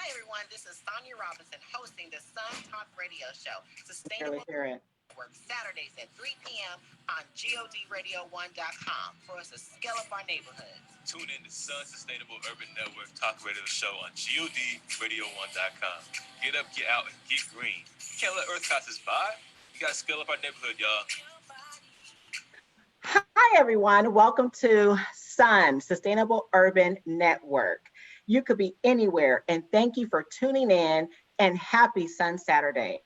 everyone. This is Sonja Robinson hosting the Sun Talk Radio Show. Sustainable Network Saturdays at 3 p.m. on GODRadio1.com for us to scale up our neighborhoods. Tune in to Sun Sustainable Urban Network Talk Radio Show on GODRadio1.com. Get up, get out, and get green. You can't let Earth passers by. You got to scale up our neighborhood, y'all. Hi, everyone. Welcome to Sun Sustainable Urban Network. You could be anywhere, and thank you for tuning in, and happy Sun Saturday.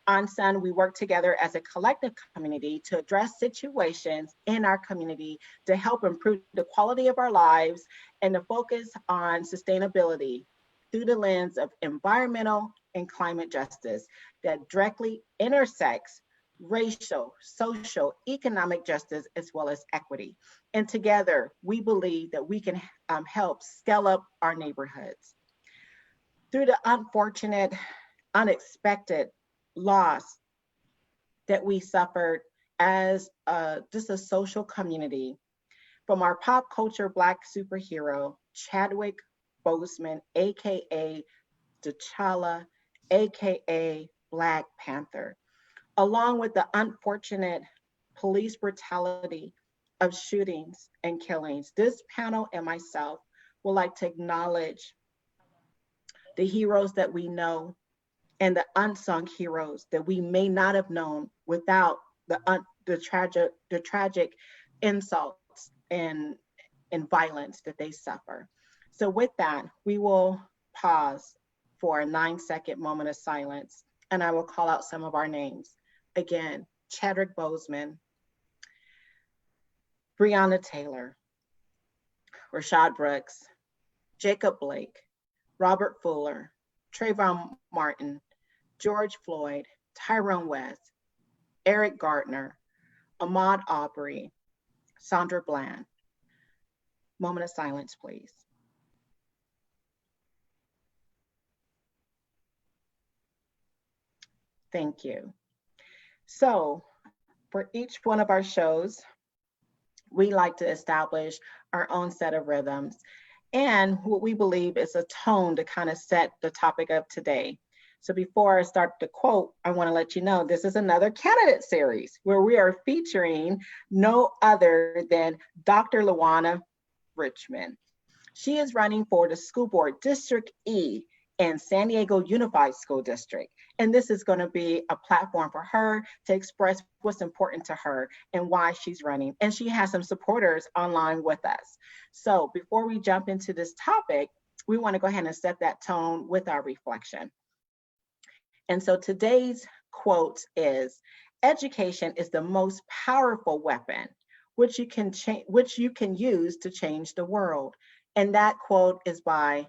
On Sun, we work together as a collective community to address situations in our community to help improve the quality of our lives and to focus on sustainability through the lens of environmental and climate justice that directly intersects racial, social, economic justice, as well as equity. And together, we believe that we can help scale up our neighborhoods. Through the unfortunate, unexpected loss that we suffered as just a social community from our pop culture Black superhero, Chadwick Boseman, AKA T'Challa, AKA Black Panther, along with the unfortunate police brutality of shootings and killings. This panel and myself would like to acknowledge the heroes that we know and the unsung heroes that we may not have known without the tragic insults and violence that they suffer. So with that, we will pause for a 9-second moment of silence, and I will call out some of our names. Again, Chadwick Boseman, Breonna Taylor, Rashad Brooks, Jacob Blake, Robert Fuller, Trayvon Martin, George Floyd, Tyrone West, Eric Gardner, Ahmaud Arbery, Sandra Bland. Moment of silence, please. Thank you. So for each one of our shows, we like to establish our own set of rhythms and what we believe is a tone to kind of set the topic of today. So before I start the quote, I want to let you know this is another candidate series where we are featuring no other than Dr. Lawana Richmond. She is running for the school board District E in San Diego Unified School District. And this is going to be a platform for her to express what's important to her and why she's running. And she has some supporters online with us. So before we jump into this topic, we want to go ahead and set that tone with our reflection. And so today's quote is, education is the most powerful weapon which you can use to change the world. And that quote is by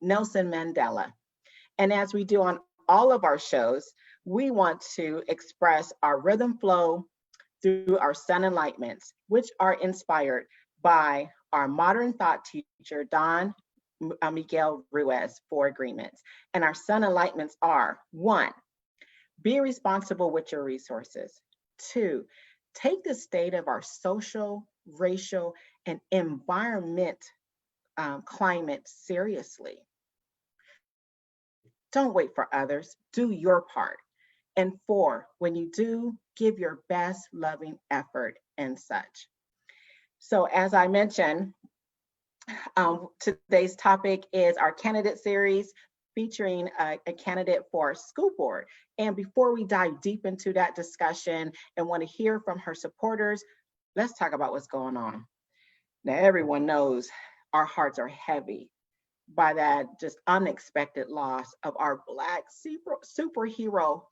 Nelson Mandela. And as we do on all of our shows, we want to express our rhythm flow through our Sun Enlightenments, which are inspired by our modern thought teacher, Don Miguel Ruiz, 4 agreements. And our Sun Enlightenments are: 1, be responsible with your resources. 2, take the state of our social, racial, and environment climate seriously. Don't wait for others, do your part. And 4, when you do, give your best loving effort and such. So as I mentioned, today's topic is our candidate series featuring a candidate for school board. And before we dive deep into that discussion and want to hear from her supporters, let's talk about what's going on. Now, everyone knows our hearts are heavy by that just unexpected loss of our Black superhero,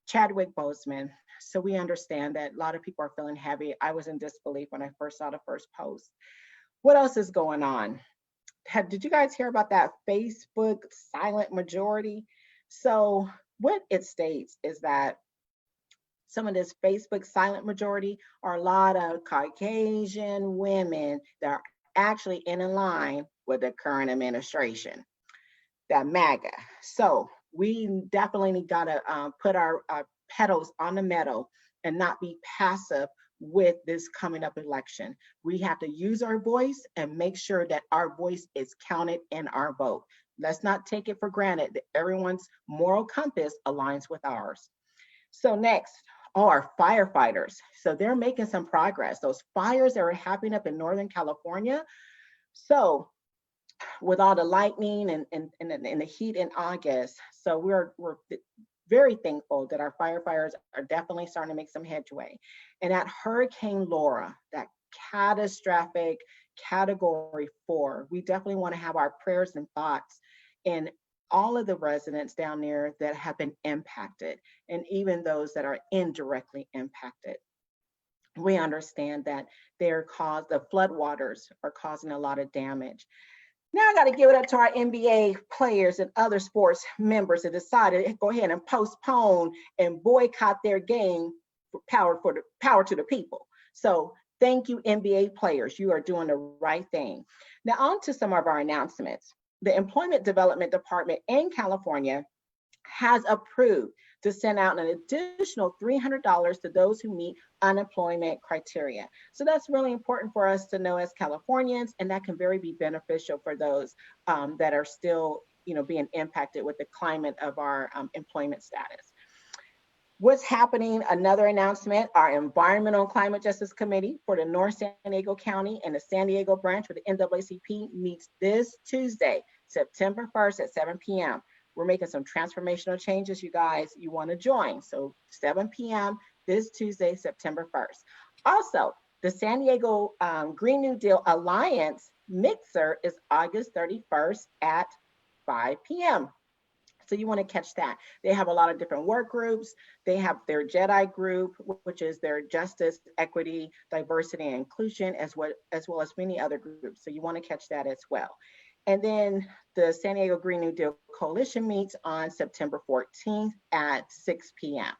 Chadwick Boseman. So we understand that a lot of people are feeling heavy. I was in disbelief when I first saw the first post. What else is going on? Did you guys hear about that Facebook silent majority? So what it states is that some of this Facebook silent majority are a lot of Caucasian women that are actually in line with the current administration, that MAGA. So we definitely got to put our pedals on the metal and not be passive with this coming up election. We have to use our voice and make sure that our voice is counted in our vote. Let's not take it for granted that everyone's moral compass aligns with ours. So next, our firefighters. So they're making some progress. Those fires that are happening up in Northern California. So with all the lightning and the heat in August, so we're very thankful that our firefighters are definitely starting to make some headway. And at Hurricane Laura, that catastrophic category 4, we definitely want to have our prayers and thoughts in all of the residents down there that have been impacted, and even those that are indirectly impacted. We understand that the floodwaters are causing a lot of damage. Now I got to give it up to our NBA players and other sports members that decided to go ahead and postpone and boycott their game for power to the people. So thank you, NBA players. You are doing the right thing. Now on to some of our announcements. The Employment Development Department in California has approved to send out an additional $300 to those who meet unemployment criteria. So that's really important for us to know as Californians, and that can very be beneficial for those that are still, being impacted with the climate of our employment status. What's happening, another announcement, our Environmental and Climate Justice Committee for the North San Diego County and the San Diego branch for the NAACP meets this Tuesday, September 1st at 7 p.m. We're making some transformational changes, you guys. You want to join. So 7 p.m. this Tuesday, September 1st. Also, the San Diego Green New Deal Alliance mixer is August 31st at 5 p.m. So you want to catch that. They have a lot of different work groups. They have their JEDI group, which is their justice, equity, diversity, and inclusion, as well as many other groups. So you want to catch that as well. And then the San Diego Green New Deal Coalition meets on September 14th at 6 p.m.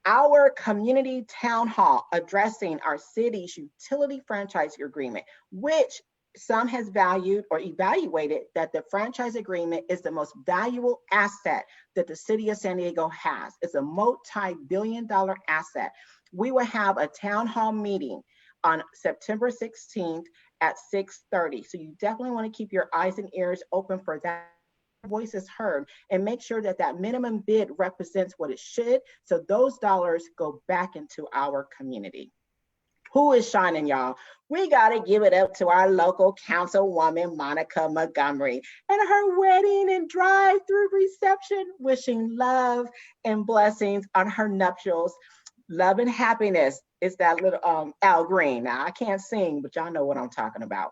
Our community town hall addressing our city's utility franchise agreement, which some has valued or evaluated that the franchise agreement is the most valuable asset that the city of San Diego has. It's a multi-billion-dollar asset. We will have a town hall meeting on September 16th at 6:30. So you definitely want to keep your eyes and ears open for that. Voice is heard, and make sure that that minimum bid represents what it should, so those dollars go back into our community. Who is shining, y'all? We got to give it up to our local councilwoman, Monica Montgomery, and her wedding and drive-through reception, wishing love and blessings on her nuptials. Love and happiness is that little Al Green. Now, I can't sing, but y'all know what I'm talking about.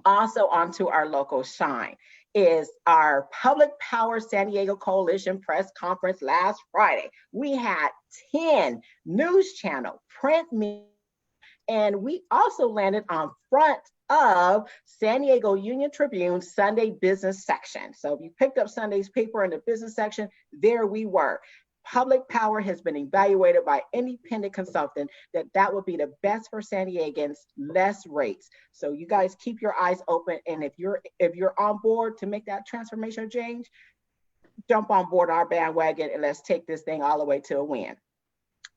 Also, onto our local shine is our Public Power San Diego Coalition press conference last Friday. We had 10 news channel print media, and we also landed on front of San Diego Union Tribune Sunday business section. So if you picked up Sunday's paper in the business section, there we were. Public Power has been evaluated by independent consultant that would be the best for San Diegans, less rates. So you guys keep your eyes open, and if you're on board to make that transformational change, jump on board our bandwagon and let's take this thing all the way to a win.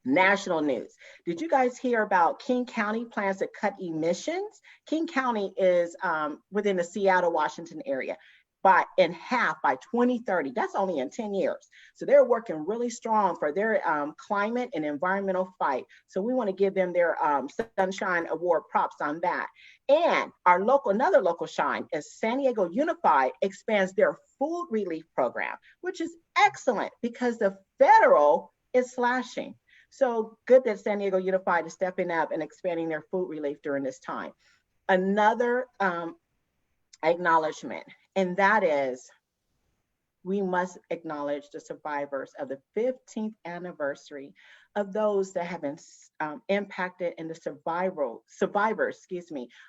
National news. Did you guys hear about King County plans to cut emissions? King County is within the Seattle, Washington area. In half by 2030. That's only in 10 years. So they're working really strong for their climate and environmental fight. So we want to give them their Sunshine Award props on that. And another local shine is San Diego Unified expands their food relief program, which is excellent because the federal is slashing. So good that San Diego Unified is stepping up and expanding their food relief during this time. Another acknowledgement, and that is we must acknowledge the survivors of the 15th anniversary of those that have been impacted in the survivors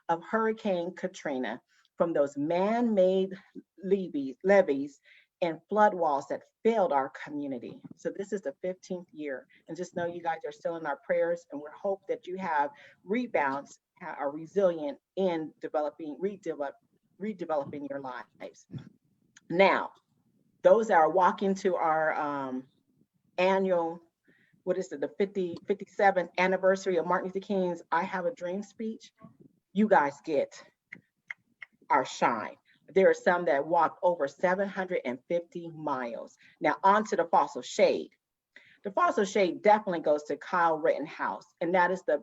of Hurricane Katrina from those man-made levees and flood walls that failed our community. So this is the 15th year, and just know you guys are still in our prayers, and we hope that you have rebounds, are resilient in redeveloping your lives. Now, those that are walking to our annual what is it, the 57th anniversary of Martin Luther King's I Have a Dream speech, you guys get our shine. There are some that walk over 750 miles. Now on to the fossil shade. The fossil shade definitely goes to Kyle Rittenhouse, and that is the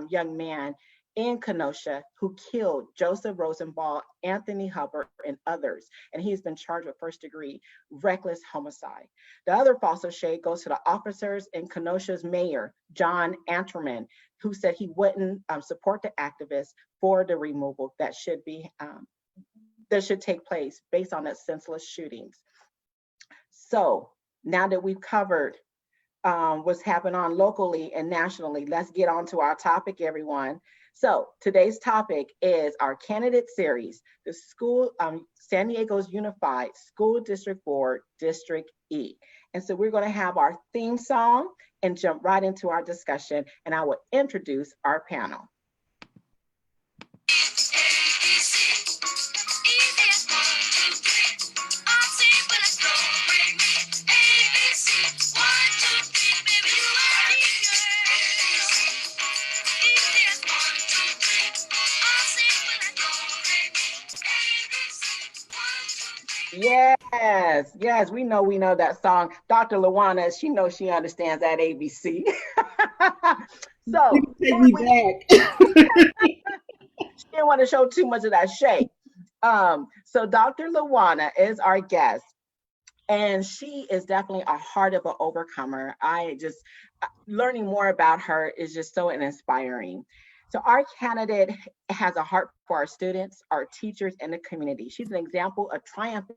young man in Kenosha who killed Joseph Rosenbaum, Anthony Hubbard, and others. And he's been charged with first-degree reckless homicide. The other fossil shade goes to the officers in Kenosha's mayor, John Anterman, who said he wouldn't support the activists for the removal that should take place based on the senseless shootings. So now that we've covered what's happened on locally and nationally, let's get on to our topic, everyone. So today's topic is our candidate series, the school, San Diego's Unified School District Board, District E. And so we're going to have our theme song and jump right into our discussion, and I will introduce our panel. Yes, we know that song. Dr. Lawana, she knows, she understands that ABC. So take me back. She didn't want to show too much of that shake. So Dr. Lawana is our guest, and she is definitely a heart of an overcomer. Learning more about her is just so inspiring. So our candidate has a heart for our students, our teachers, and the community. She's an example of triumph,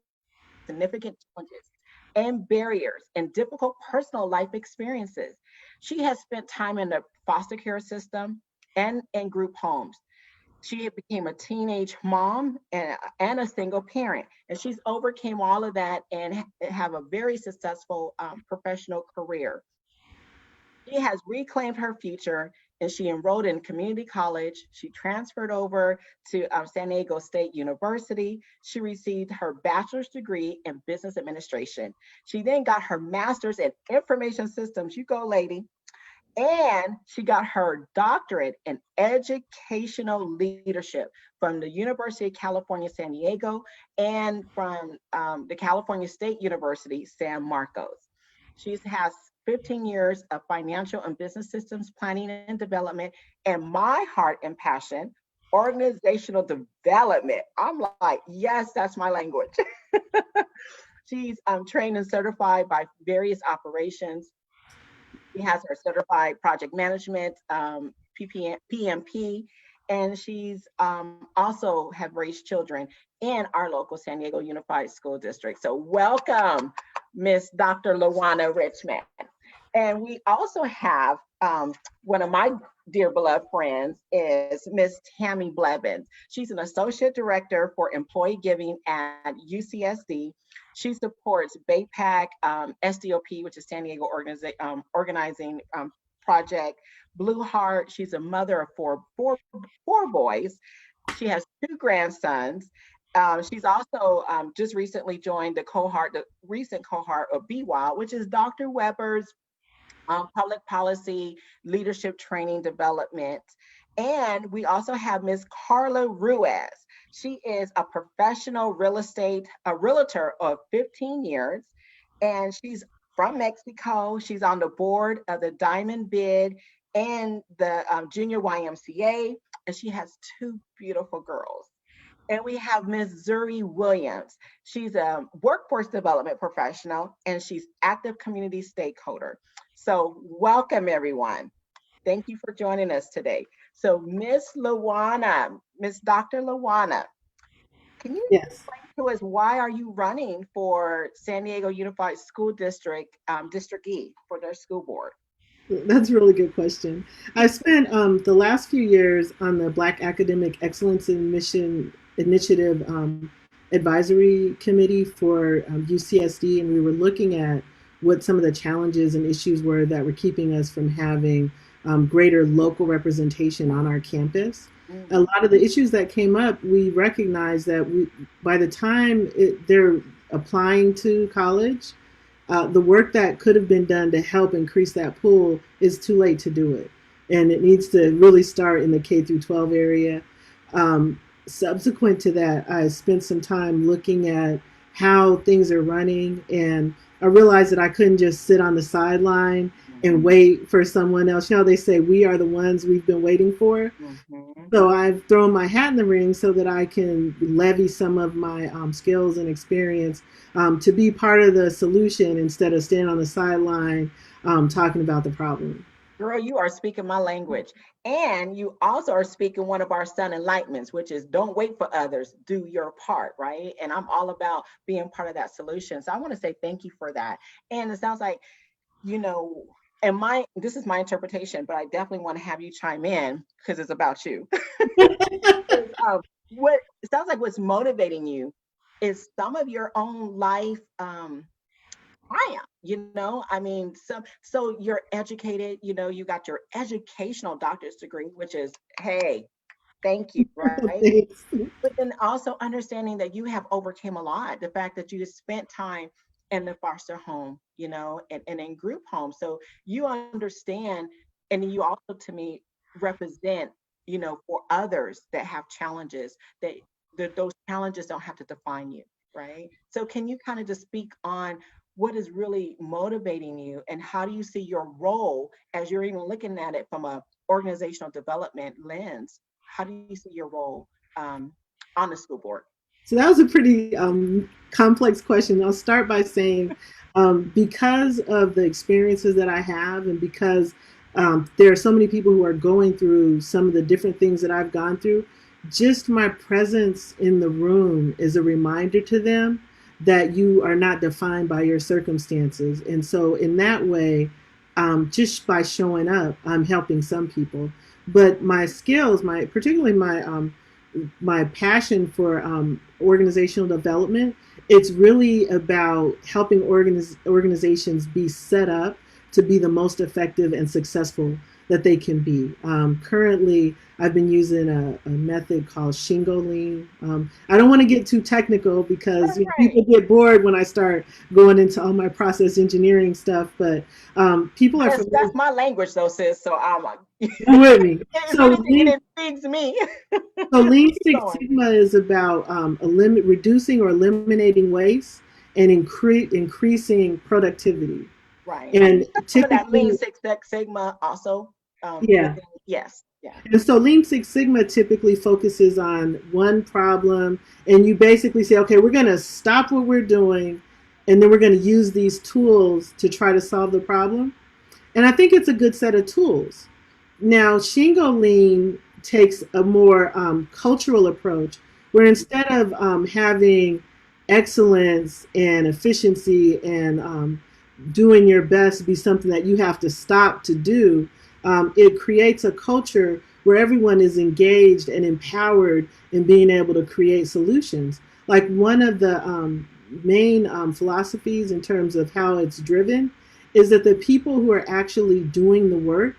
significant challenges and barriers and difficult personal life experiences. She has spent time in the foster care system and in group homes. She became a teenage mom and a single parent, and she's overcame all of that and have a very successful professional career. She has reclaimed her future, and she enrolled in community college. She transferred over to San Diego State University. She received her bachelor's degree in business administration. She then got her master's in information systems. You go, lady. And she got her doctorate in educational leadership from the University of California, San Diego, and from the California State University, San Marcos. She has 15 years of financial and business systems planning and development, and my heart and passion, organizational development. I'm like, yes, that's my language. She's trained and certified by various operations. She has her certified project management, PMP, and she's also have raised children in our local San Diego Unified School District. So welcome, Miss Dr. Lawana Richmond. And we also have one of my dear beloved friends is Miss Tammy Blevins. She's an associate director for employee giving at UCSD. She supports BAPAC, SDOP, which is San Diego Organizing Project, Blue Heart. She's a mother of four boys. She has 2 grandsons. She's also just recently joined the recent cohort of BWILD, which is Dr. Weber's public policy, leadership training development. And we also have Ms. Karla Ruiz. She is a professional realtor of 15 years, and she's from Mexico. She's on the board of the Diamond Bid and the Junior YMCA, and she has 2 beautiful girls. And we have Ms. Zuri Williams. She's a workforce development professional, and she's active community stakeholder. So welcome, everyone. Thank you for joining us today. So Ms. Lawana, Ms. Dr. Lawana, can you explain to us, why are you running for San Diego Unified School District, District E, for their school board? That's a really good question. I spent the last few years on the Black Academic Excellence in Mission Initiative Advisory Committee for UCSD, and we were looking at what some of the challenges and issues were that were keeping us from having greater local representation on our campus. A lot of the issues that came up, we recognized that by the time they're applying to college, the work that could have been done to help increase that pool is too late to do it. And it needs to really start in the K through 12 area. Subsequent to that, I spent some time looking at how things are running, and I realized that I couldn't just sit on the sideline and wait for someone else. You know, they say we are the ones we've been waiting for. So I've thrown my hat in the ring so that I can levy some of my skills and experience to be part of the solution instead of standing on the sideline talking about the problem. Girl, you are speaking my language. And you also are speaking one of our Sun enlightenments, which is don't wait for others, do your part, right? And I'm all about being part of that solution. So I want to say thank you for that. And it sounds like, you know, and this is my interpretation, but I definitely want to have you chime in because it's about you. What it sounds like what's motivating you is some of your own life triumph, you know. I mean, so you're educated, you know, you got your educational doctor's degree, which is, hey, thank you, right? But then also understanding that you have overcame a lot, the fact that you just spent time in the foster home, you know, and in group home. So you understand, and you also to me represent, you know, for others that have challenges, that those challenges don't have to define you, right? So can you kind of just speak on what is really motivating you, and how do you see your role as you're even looking at it from a organizational development lens? How do you see your role on the school board? So that was a pretty complex question. I'll start by saying, because of the experiences that I have, and because there are so many people who are going through some of the different things that I've gone through, just my presence in the room is a reminder to them that you are not defined by your circumstances. And so in that way, just by showing up, I'm helping some people. But my skills, particularly my passion for organizational development, it's really about helping organizations be set up to be the most effective and successful that they can be. Currently, I've been using a method called Shingo Lean. I don't want to get too technical because people get bored when I start going into all my process engineering stuff, but people are familiar. That's my language though, sis. So I'm with me. So it intrigues me. So Lean Six Sigma is about reducing or eliminating waste and increasing productivity. Right. And some of that Lean Six Sigma also. Yeah. Yes. Yeah. And so Lean Six Sigma typically focuses on one problem, and you basically say, okay, we're going to stop what we're doing, and then we're going to use these tools to try to solve the problem. And I think it's a good set of tools. Now, Shingo Lean takes a more cultural approach, where instead of having excellence and efficiency and doing your best be something that you have to stop to do, it creates a culture where everyone is engaged and empowered in being able to create solutions. Like one of the main philosophies in terms of how it's driven is that the people who are actually doing the work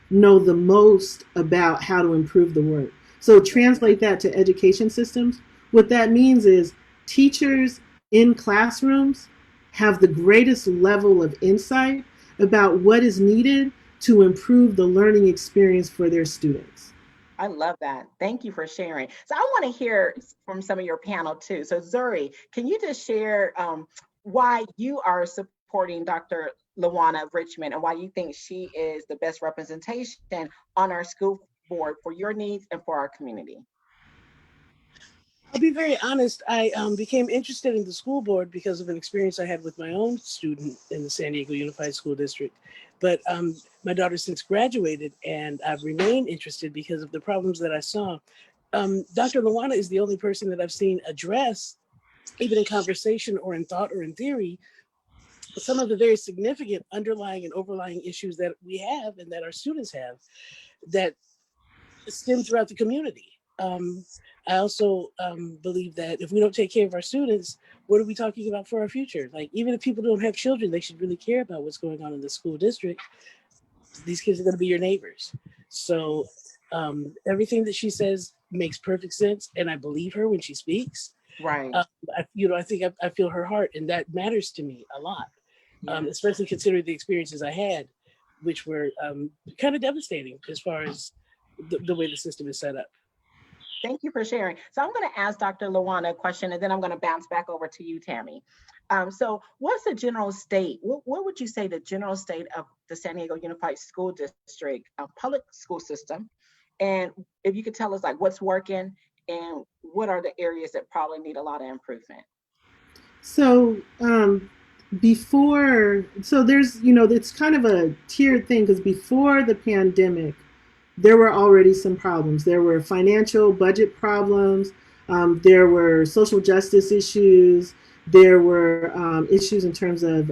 know the most about how to improve the work. So translate that to education systems. What that means is teachers in classrooms have the greatest level of insight about what is needed to improve the learning experience for their students. I love that. Thank you for sharing. So I want to hear from some of your panel too. So Zuri, can you just share why you are supporting Dr. Lawana of Richmond and why you think she is the best representation on our school board for your needs and for our community? I'll be very honest. I became interested in the school board because of an experience I had with my own student in the San Diego Unified School District. But my daughter since graduated, and I've remained interested because of the problems that I saw. Dr. Lawana is the only person that I've seen address, even in conversation or in thought or in theory, some of the very significant underlying and overlying issues that we have and that our students have that stem throughout the community. I also believe that if we don't take care of our students, what are we talking about for our future? Like, even if people don't have children, they should really care about what's going on in the school district. These kids are going to be your neighbors. So everything that she says makes perfect sense. And I believe her when she speaks. Right. I think I feel her heart, and that matters to me a lot. especially considering the experiences I had, which were kind of devastating as far as the way the system is set up. Thank you for sharing. So I'm going to ask Dr. Lawana a question, and then I'm going to bounce back over to you, Tammy. So what's the general state? What would you say the general state of the San Diego Unified School District public school system? And if you could tell us like what's working and what are the areas that probably need a lot of improvement? So there's, it's kind of a tiered thing because before the pandemic, there were already some problems. There were financial budget problems. There were social justice issues. There were issues in terms of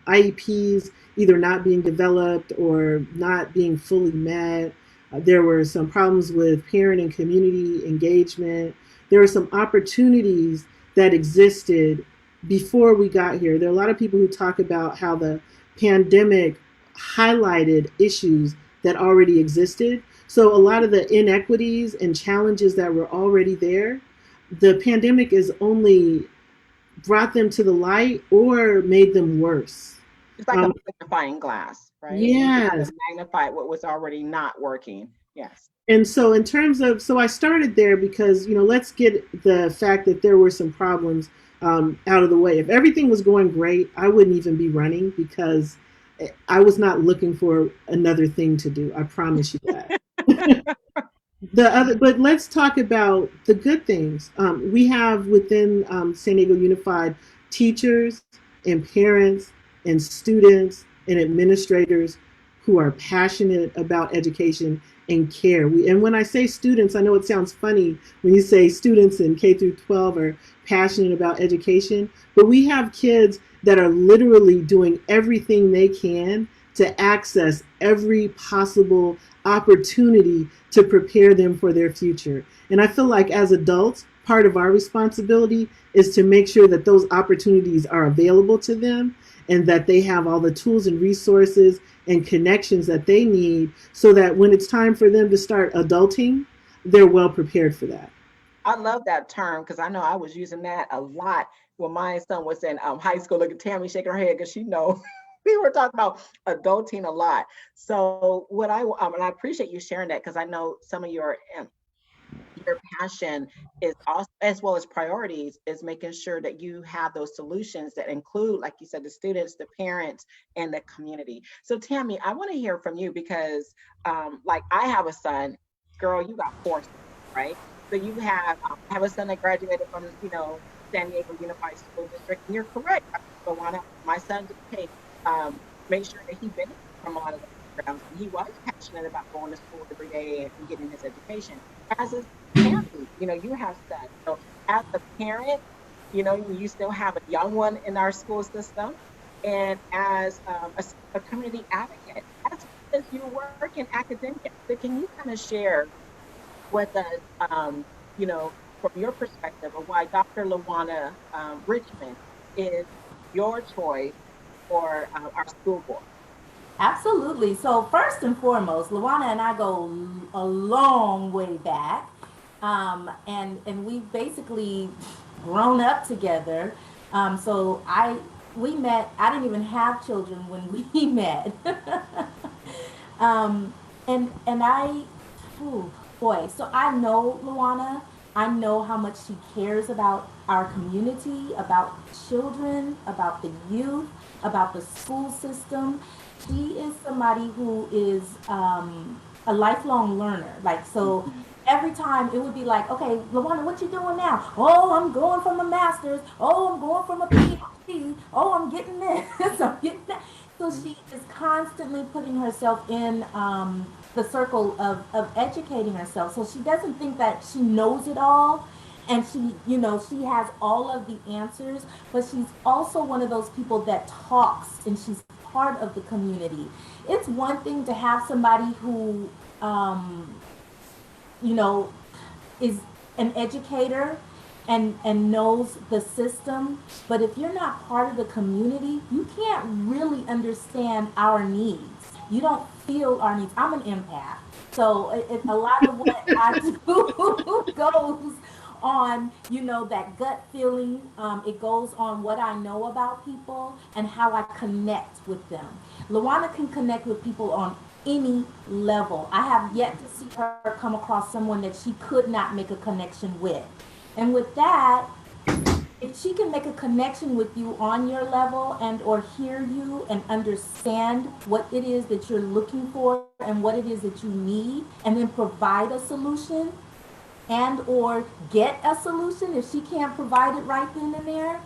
IEPs either not being developed or not being fully met. There were some problems with parent and community engagement. There were some opportunities that existed before we got here. There are a lot of people who talk about how the pandemic highlighted issues that already existed. So a lot of the inequities and challenges that were already there, the pandemic has only brought them to the light or made them worse. It's like a magnifying glass, right? Yes. Magnify what was already not working. Yes. And so in terms of, so I started there because, let's get the fact that there were some problems out of the way. If everything was going great, I wouldn't even be running because I was not looking for another thing to do. I promise you that. But let's talk about the good things. We have within San Diego Unified teachers and parents and students and administrators who are passionate about education and care. And when I say students, I know it sounds funny when you say students in K through 12 are passionate about education, but we have kids that are literally doing everything they can to access every possible opportunity to prepare them for their future. And I feel like as adults, part of our responsibility is to make sure that those opportunities are available to them and that they have all the tools and resources and connections that they need so that when it's time for them to start adulting, they're well prepared for that. I love that term because I know I was using that a lot when my son was in high school. Look at Tammy shaking her head because she knows we were talking about adulting a lot. So and I appreciate you sharing that because I know some of your passion is also, as well as priorities, is making sure that you have those solutions that include, like you said, the students, the parents, and the community. So Tammy, I want to hear from you because like I have a son, girl, you got four sons, right? So you have, I have a son that graduated from, San Diego Unified School District, and you're correct. My son did make sure that he benefits from a lot of the programs. And he was passionate about going to school every day and getting his education. As a parent, you have sons. So as a parent, you still have a young one in our school system, and as a community advocate, as you work in academia. So can you kind of share with us, from your perspective of why Dr. Lawana Richmond is your choice for our school board? Absolutely. So first and foremost, Lawana and I go a long way back, and we've basically grown up together. So we met. I didn't even have children when we met, and I, ooh, boy. So I know Lawana. I know how much she cares about our community, about children, about the youth, about the school system. She is somebody who is a lifelong learner. Like, so every time it would be like, okay, Lawana, what you doing now? Oh, I'm going from a master's. Oh, I'm going from a PhD. Oh, I'm getting this. I'm getting that. So she is constantly putting herself in the circle of educating herself. So she doesn't think that she knows it all and she has all of the answers, but she's also one of those people that talks and she's part of the community. It's one thing to have somebody who, you know, is an educator and knows the system, but if you're not part of the community, you can't really understand our needs. You don't feel our needs. I'm an empath, so a lot of what I do goes on, you know, that gut feeling. It goes on what I know about people and how I connect with them. Lawana can connect with people on any level. I have yet to see her come across someone that she could not make a connection with. And with that, if she can make a connection with you on your level and or hear you and understand what it is that you're looking for and what it is that you need and then provide a solution and or get a solution if she can't provide it right then and there,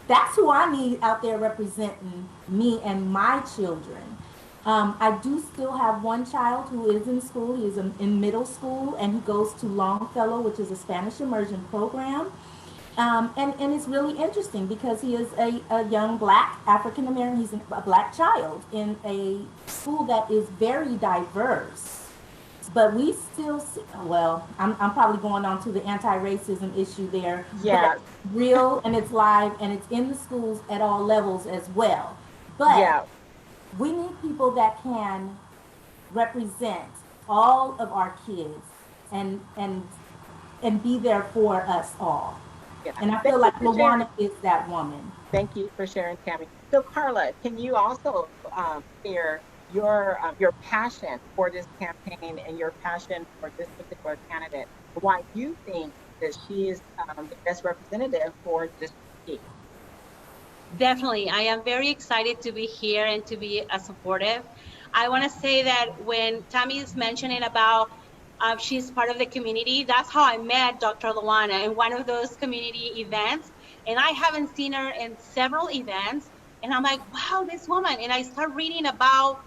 that's who I need out there representing me and my children. I do still have one child who is in school. He is in middle school and he goes to Longfellow, which is a Spanish immersion program. And it's really interesting because he is a young black African American. He's a black child in a school that is very diverse. But we still see, well, I'm probably going on to the anti-racism issue there. Yeah. But real and it's live and it's in the schools at all levels as well. But Yeah. we need people that can represent all of our kids and and be there for us all. Yeah. And I Thank feel you like for sharing. Lawana is that woman. Thank you for sharing, Tammy. So, Karla, can you also share your passion for this campaign and your passion for this particular candidate? Why you think that she is the best representative for this case? Definitely. I am very excited to be here and to be a supportive. I want to say that when Tammy is mentioning about she's part of the community, that's how I met Dr. Lawana in one of those community events. And I haven't seen her in several events. And I'm like, wow, this woman. And I start reading about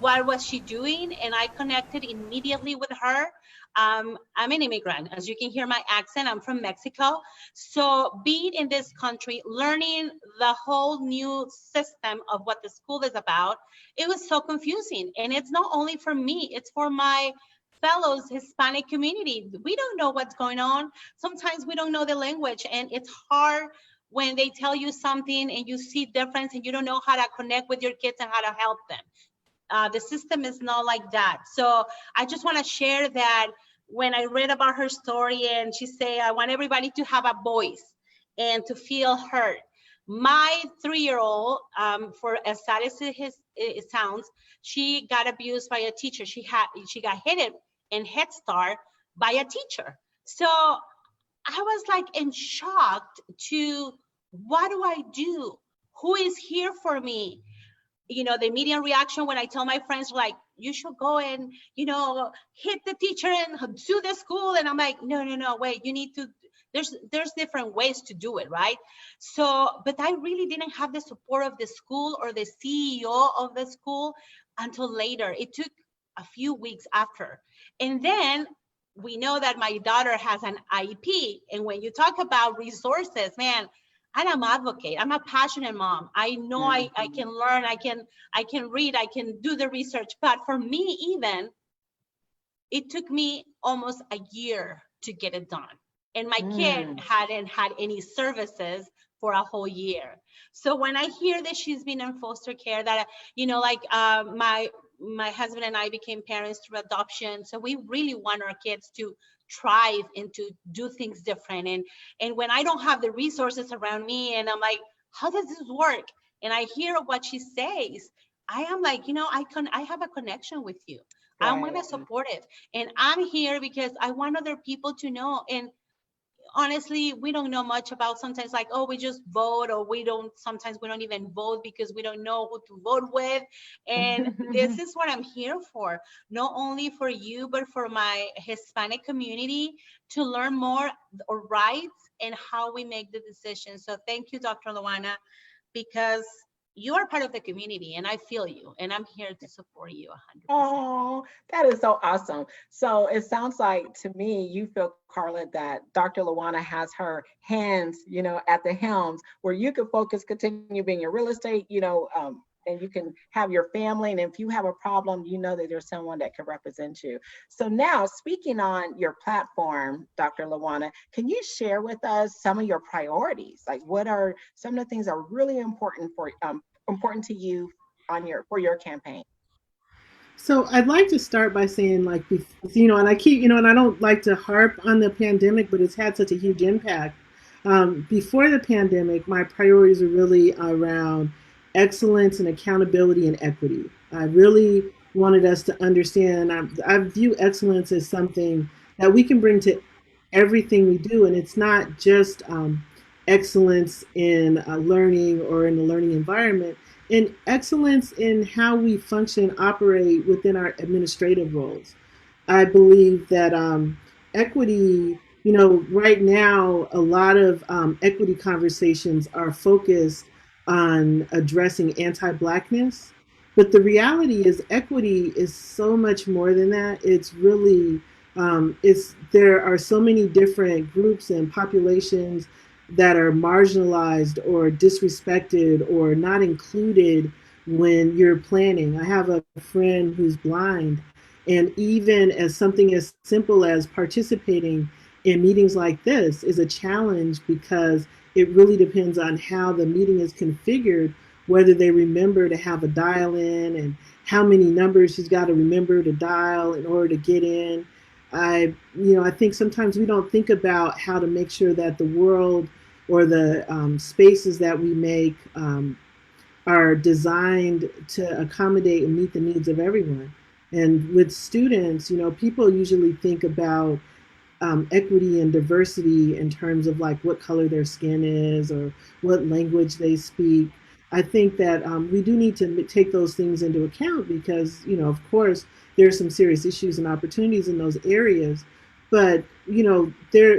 what was she doing, and I connected immediately with her. I'm an immigrant, as you can hear my accent. I'm from Mexico. So being in this country, learning the whole new system of what the school is about, it was so confusing. And it's not only for me, it's for my fellows Hispanic community. We don't know what's going on. Sometimes we don't know the language, and it's hard when they tell you something and you see difference and you don't know how to connect with your kids and how to help them. The system is not like that. So I just want to share that when I read about her story and she said, I want everybody to have a voice and to feel heard. My 3-year-old, for as sad as it sounds, she got abused by a teacher. She got hit in Head Start by a teacher. So I was like in shock to, what do I do? Who is here for me? You know, the immediate reaction when I tell my friends, like, you should go and, you know, hit the teacher and sue the school. And I'm like, no, wait, you need to, there's different ways to do it, right? So, but I really didn't have the support of the school or the CEO of the school until later. It took a few weeks after. And then we know that my daughter has an IEP. And when you talk about resources, man, I'm an advocate. I'm a passionate mom. I know I can learn, I can read, I can do the research. But for me, even, it took me almost a year to get it done. And my kid hadn't had any services for a whole year. So when I hear that she's been in foster care, that, you know, like my husband and I became parents through adoption. So we really want our kids to thrive and to do things different. And when I don't have the resources around me and I'm like, how does this work? And I hear what she says, I am like, you know, I have a connection with you. Right. I want to support it. And I'm here because I want other people to know. And honestly, we don't know much about sometimes like, oh, we just vote, or sometimes we don't even vote because we don't know who to vote with. And this is what I'm here for, not only for you, but for my Hispanic community to learn more our rights and how we make the decisions. So thank you, Dr. Lawana, because you are part of the community and I feel you and I'm here to support you 100%. Oh, that is so awesome. So it sounds like to me, you feel, Karla, that Dr. Lawana has her hands, you know, at the helms where you can focus, continue being in real estate, you know, and you can have your family. And if you have a problem, you know that there's someone that can represent you. So now, speaking on your platform, Dr. Lawana, can you share with us some of your priorities? Like, what are some of the things that are really important to you for your campaign? So I'd like to start by saying, like, and I keep, and I don't like to harp on the pandemic, but it's had such a huge impact. Before the pandemic, my priorities were really around excellence and accountability and equity. I really wanted us to understand. I view excellence as something that we can bring to everything we do, and it's not just excellence in learning or in the learning environment, and excellence in how we function, operate within our administrative roles. I believe that equity, right now, a lot of equity conversations are focused on addressing anti Blackness. But the reality is, equity is so much more than that. It's really, there are so many different groups and populations that are marginalized or disrespected or not included when you're planning. I have a friend who's blind, and even as something as simple as participating in meetings like this is a challenge because it really depends on how the meeting is configured, whether they remember to have a dial in and how many numbers she's got to remember to dial in order to get in. I think sometimes we don't think about how to make sure that the world or the spaces that we make are designed to accommodate and meet the needs of everyone. And with students, people usually think about equity and diversity in terms of like what color their skin is or what language they speak. I think that we do need to take those things into account because, of course, there are some serious issues and opportunities in those areas. But,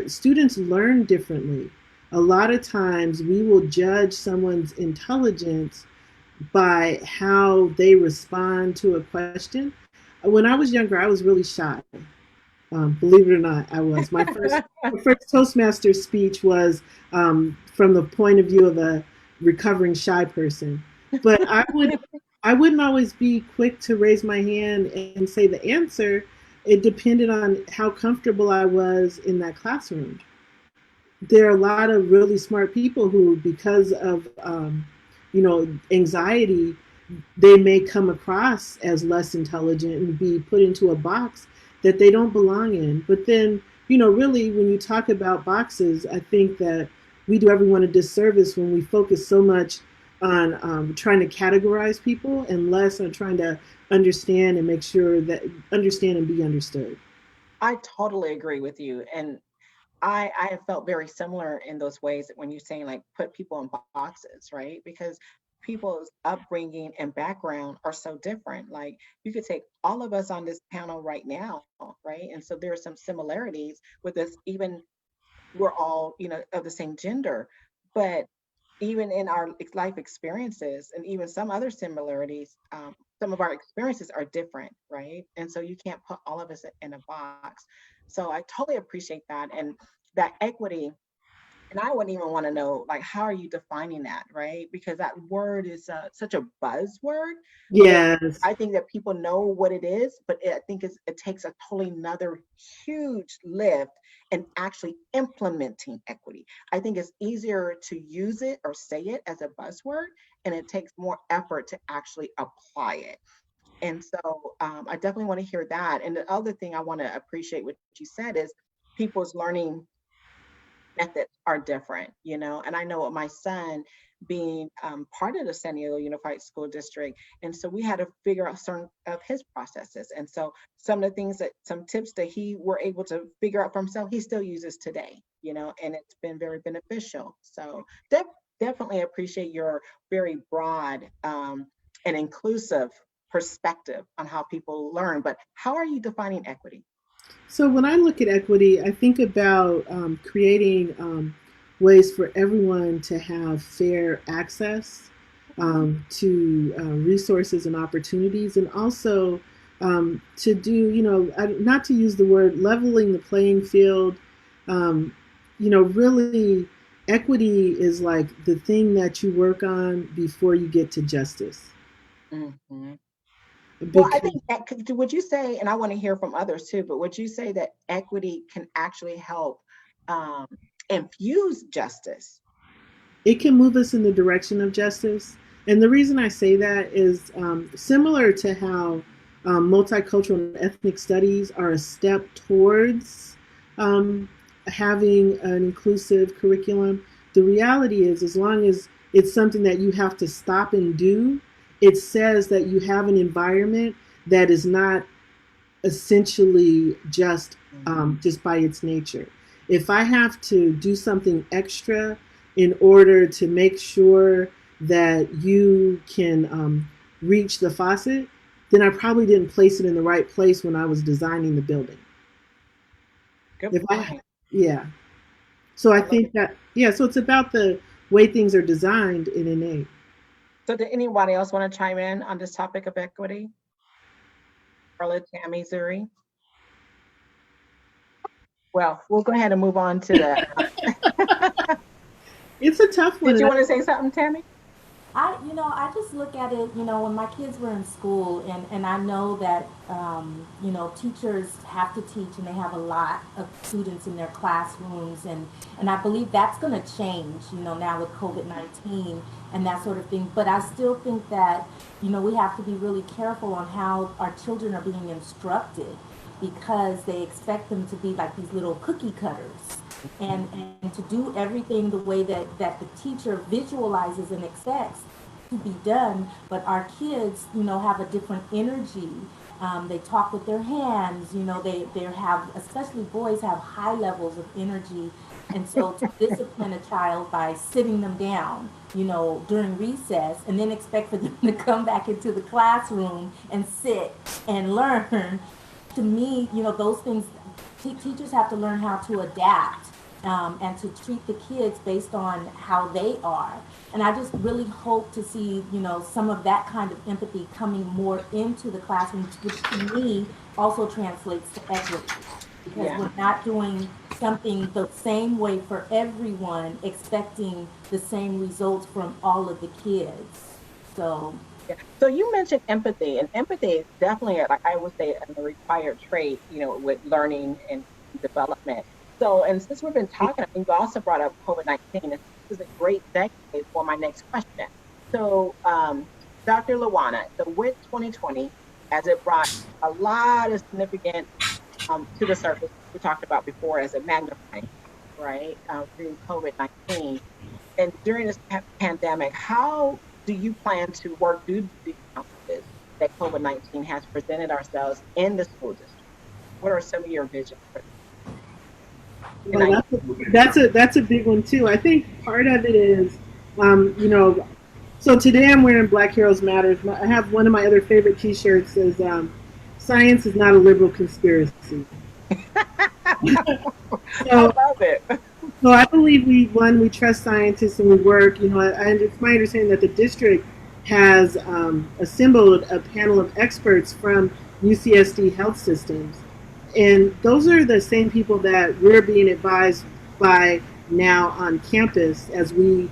students learn differently. A lot of times we will judge someone's intelligence by how they respond to a question. When I was younger, I was really shy. Believe it or not, I was. My first Toastmaster speech was from the point of view of a recovering shy person. But I wouldn't always be quick to raise my hand and say the answer. It depended on how comfortable I was in that classroom. There are a lot of really smart people who, because of anxiety, they may come across as less intelligent and be put into a box that they don't belong in. But then, really, when you talk about boxes, I think that we do everyone a disservice when we focus so much on trying to categorize people and less on trying to understand and make sure that understand and be understood. I totally agree with you. And I have felt very similar in those ways that when you're saying like put people in boxes, right? Because people's upbringing and background are so different. Like you could take all of us on this panel right now, right? And so there are some similarities with us, even we're all, of the same gender, but even in our life experiences and even some other similarities, some of our experiences are different, right? And so you can't put all of us in a box. So I totally appreciate that. And that equity, and I wouldn't even want to know, like, how are you defining that, right? Because that word is such a buzzword. Yes. I think that people know what it is, but I think it takes a totally another huge lift in actually implementing equity. I think it's easier to use it or say it as a buzzword, and it takes more effort to actually apply it. And so I definitely want to hear that. And the other thing I want to appreciate what you said is people's learning methods are different, and I know with my son being part of the San Diego Unified School District, and so we had to figure out certain of his processes, and so some of the things some tips that he were able to figure out for himself, he still uses today, and it's been very beneficial. So definitely appreciate your very broad and inclusive perspective on how people learn. But how are you defining equity? So when I look at equity, I think about creating ways for everyone to have fair access to resources and opportunities, and also to do, not to use the word leveling the playing field. Really, equity is like the thing that you work on before you get to justice. Mm-hmm. Well, I think would you say, and I want to hear from others too, but would you say that equity can actually help infuse justice? It can move us in the direction of justice. And the reason I say that is similar to how multicultural and ethnic studies are a step towards having an inclusive curriculum. The reality is, as long as it's something that you have to stop and do, it says that you have an environment that is not essentially just by its nature. If I have to do something extra in order to make sure that you can reach the faucet, then I probably didn't place it in the right place when I was designing the building. Good point. Yeah. So I think that, so it's about the way things are designed in innate. So did anybody else want to chime in on this topic of equity? Karla, Tammy, Zuri? Well, we'll go ahead and move on to the... It's a tough one. Did you want to say something, Tammy? I just look at it, when my kids were in school, and I know that, teachers have to teach, and they have a lot of students in their classrooms, and I believe that's going to change, now with COVID-19 and that sort of thing. But I still think that, we have to be really careful on how our children are being instructed, because they expect them to be like these little cookie cutters. And to do everything the way that the teacher visualizes and expects to be done, but our kids, have a different energy. They talk with their hands, they have, especially boys, have high levels of energy. And so to discipline a child by sitting them down, during recess, and then expect for them to come back into the classroom and sit and learn, to me, those things, teachers have to learn how to adapt and to treat the kids based on how they are. And I just really hope to see, some of that kind of empathy coming more into the classroom, which to me also translates to equity. Because we're not doing something the same way for everyone, expecting the same results from all of the kids. So you mentioned empathy, and empathy is definitely, like I would say, a required trait, with learning and development. So, and since we've been talking, I think you also brought up COVID-19. This is a great segue for my next question. So, Dr. Lawana, so with 2020, as it brought a lot of significant to the surface, we talked about before as a magnifying, right, through COVID-19. And during this pandemic, how do you plan to work through the challenges that COVID-19 has presented ourselves in the school district? What are some of your visions for this? Well, that's a big one too. I think part of it is, so today I'm wearing Black Heroes Matters. I have one of my other favorite T-shirts says, "Science is not a liberal conspiracy." I love it. So I believe we trust scientists and we work. It's my understanding that the district has assembled a panel of experts from UCSD Health Systems. And those are the same people that we're being advised by now on campus as we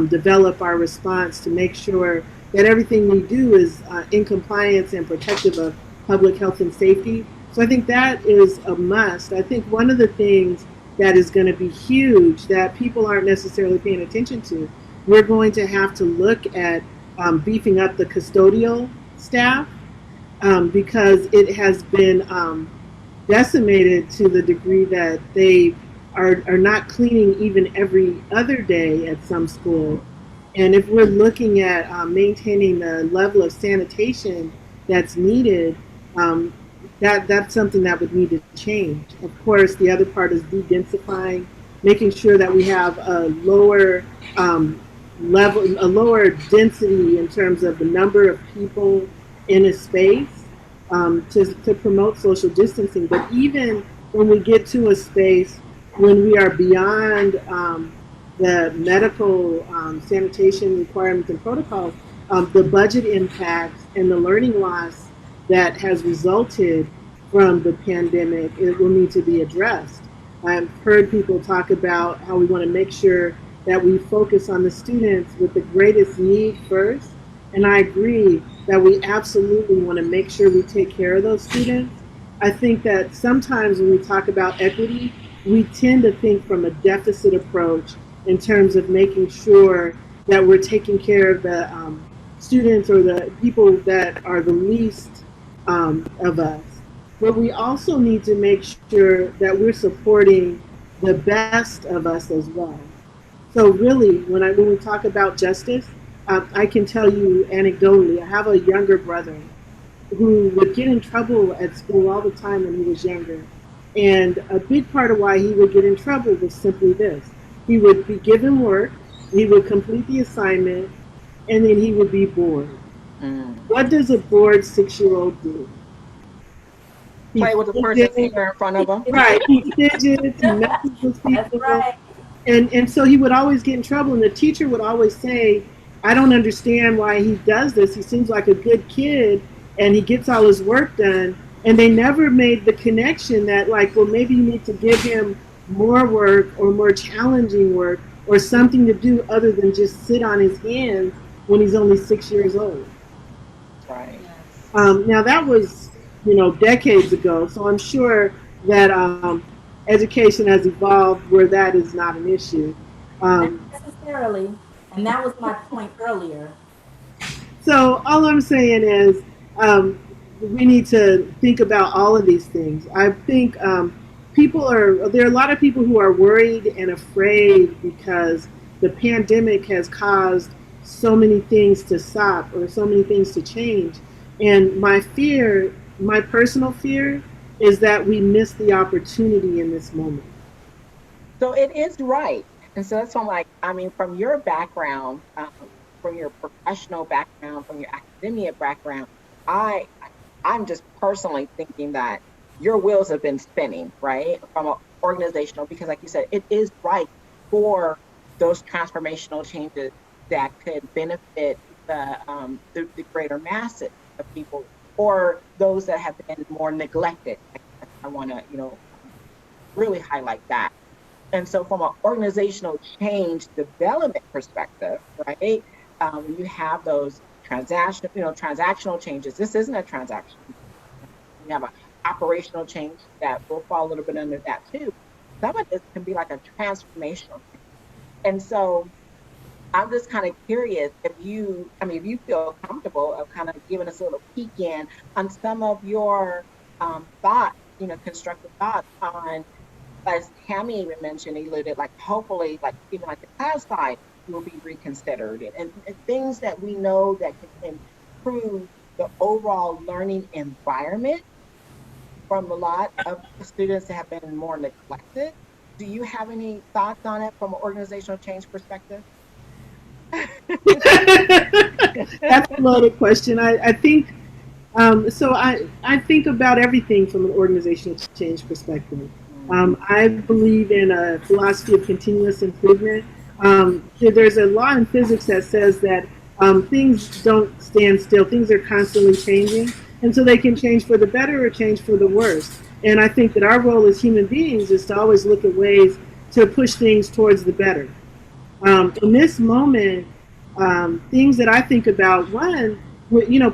develop our response to make sure that everything we do is in compliance and protective of public health and safety. So I think that is a must. I think one of the things that is going to be huge that people aren't necessarily paying attention to, we're going to have to look at beefing up the custodial staff because it has been decimated to the degree that they are not cleaning even every other day at some schools. And if we're looking at maintaining the level of sanitation that's needed, that's something that would need to change. Of course, the other part is de-densifying, making sure that we have a lower level, a lower density in terms of the number of people in a space. To promote social distancing. But even when we get to a space when we are beyond the medical sanitation requirements and protocols, the budget impacts and the learning loss that has resulted from the pandemic, it will need to be addressed. I've heard people talk about how we want to make sure that we focus on the students with the greatest need first. And I agree that we absolutely want to make sure we take care of those students. I think that sometimes when we talk about equity, we tend to think from a deficit approach in terms of making sure that we're taking care of the students or the people that are the least of us. But we also need to make sure that we're supporting the best of us as well. So really, when we talk about justice, I can tell you anecdotally, I have a younger brother who would get in trouble at school all the time when he was younger. And a big part of why he would get in trouble was simply this. He would be given work, he would complete the assignment, and then he would be bored. What does a bored 6-year-old do? Play with the person here in front of him. Right. He fidgets, he messes with people. That's right. And so he would always get in trouble, and the teacher would always say, I don't understand why he does this. He seems like a good kid, and he gets all his work done. And they never made the connection that, like, well, maybe you need to give him more work or more challenging work or something to do other than just sit on his hands when he's only 6 years old. Right. Now, that was, decades ago, so I'm sure that education has evolved where that is not an issue. Not necessarily, and that was my point earlier. So all I'm saying is we need to think about all of these things. I think there are a lot of people who are worried and afraid because the pandemic has caused so many things to stop or so many things to change. And my personal fear is that we miss the opportunity in this moment. So it is right. And so that's why I'm like, from your background, from your professional background, from your academia background, I'm just personally thinking that your wheels have been spinning, right? From an organizational, because like you said, it is right for those transformational changes that could benefit the greater masses of people or those that have been more neglected. I want to, really highlight that. And so from an organizational change development perspective, right, you have those transactional changes. This isn't a transaction. You have an operational change that will fall a little bit under that too. Some of this can be like a transformational change. And so I'm just kind of curious if you feel comfortable of kind of giving us a little peek in on some of your thoughts, constructive thoughts on, as Tammy even mentioned, alluded, like hopefully, like even like the class side will be reconsidered and things that we know that can improve the overall learning environment from a lot of students that have been more neglected. Do you have any thoughts on it from an organizational change perspective? That's a loaded question. I think so. I think about everything from an organizational change perspective. I believe in a philosophy of continuous improvement. There's a law in physics that says that things don't stand still. Things are constantly changing, and so they can change for the better or change for the worse. And I think that our role as human beings is to always look at ways to push things towards the better. In this moment, things that I think about, one,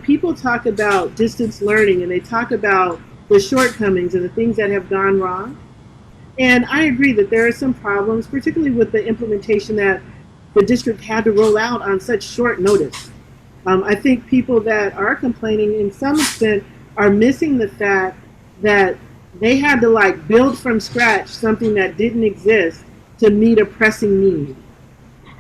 people talk about distance learning and they talk about the shortcomings and the things that have gone wrong. And I agree that there are some problems, particularly with the implementation that the district had to roll out on such short notice. I think people that are complaining in some extent are missing the fact that they had to build from scratch something that didn't exist to meet a pressing need.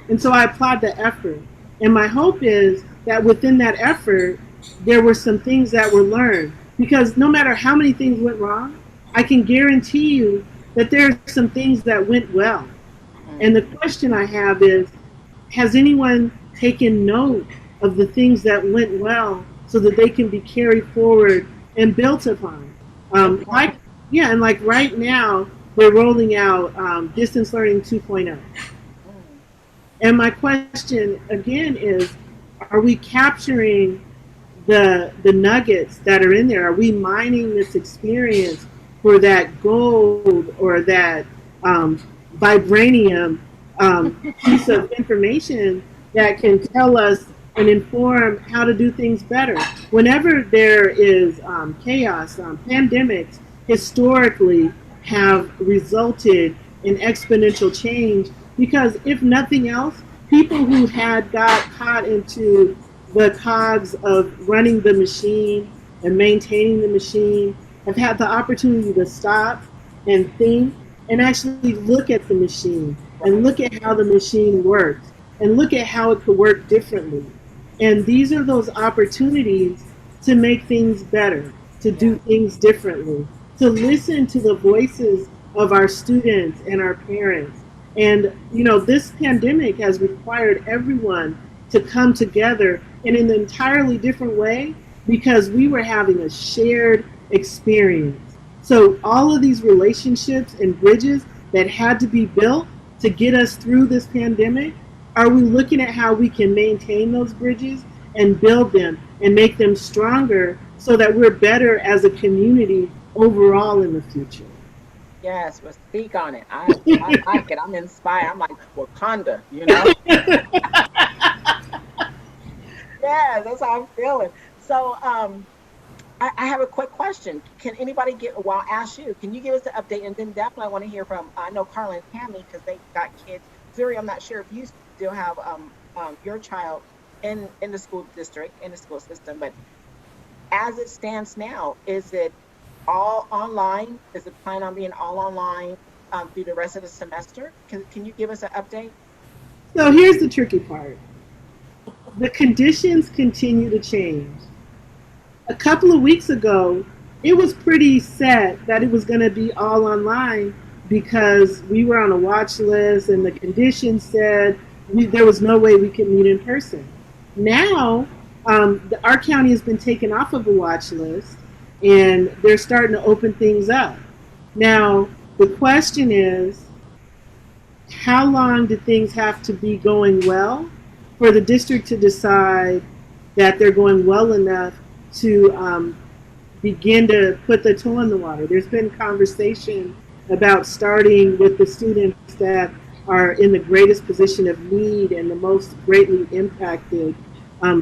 And so I applaud the effort. And my hope is that within that effort, there were some things that were learned. Because no matter how many things went wrong, I can guarantee you that there are some things that went well. And the question I have is, has anyone taken note of the things that went well so that they can be carried forward and built upon? Right now, we're rolling out Distance Learning 2.0. And my question again is, are we capturing the nuggets that are in there? Are we mining this experience for that gold or that vibranium piece of information that can tell us and inform how to do things better? Whenever there is chaos, pandemics historically have resulted in exponential change, because if nothing else, people who had got caught into the cogs of running the machine and maintaining the machine have had the opportunity to stop and think and actually look at the machine and look at how the machine works and look at how it could work differently. And these are those opportunities to make things better, to do things differently, to listen to the voices of our students and our parents. And, you know, this pandemic has required everyone to come together in an entirely different way because we were having a shared experience. So all of these relationships and bridges that had to be built to get us through this pandemic, are we looking at how we can maintain those bridges and build them and make them stronger so that we're better as a community overall in the future? Yes, but speak on it. I like it. I'm inspired. I'm like Wakanda, you know? Yeah, that's how I'm feeling. So I have a quick question. Can anybody well, I'll ask you, can you give us an update? And then definitely I want to hear from, I know Karla and Tammy, because they got kids. Zuri, I'm not sure if you still have your child in the school district, in the school system, but as it stands now, is it all online? Is it planned on being all online through the rest of the semester? Can you give us an update? So here's the tricky part. The conditions continue to change. A couple of weeks ago, it was pretty set that it was going to be all online because we were on a watch list and the conditions said there was no way we could meet in person. Now, our county has been taken off of a watch list and they're starting to open things up. Now, the question is, how long do things have to be going well for the district to decide that they're going well enough to begin to put the toe in the water? There's been conversation about starting with the students that are in the greatest position of need and the most greatly impacted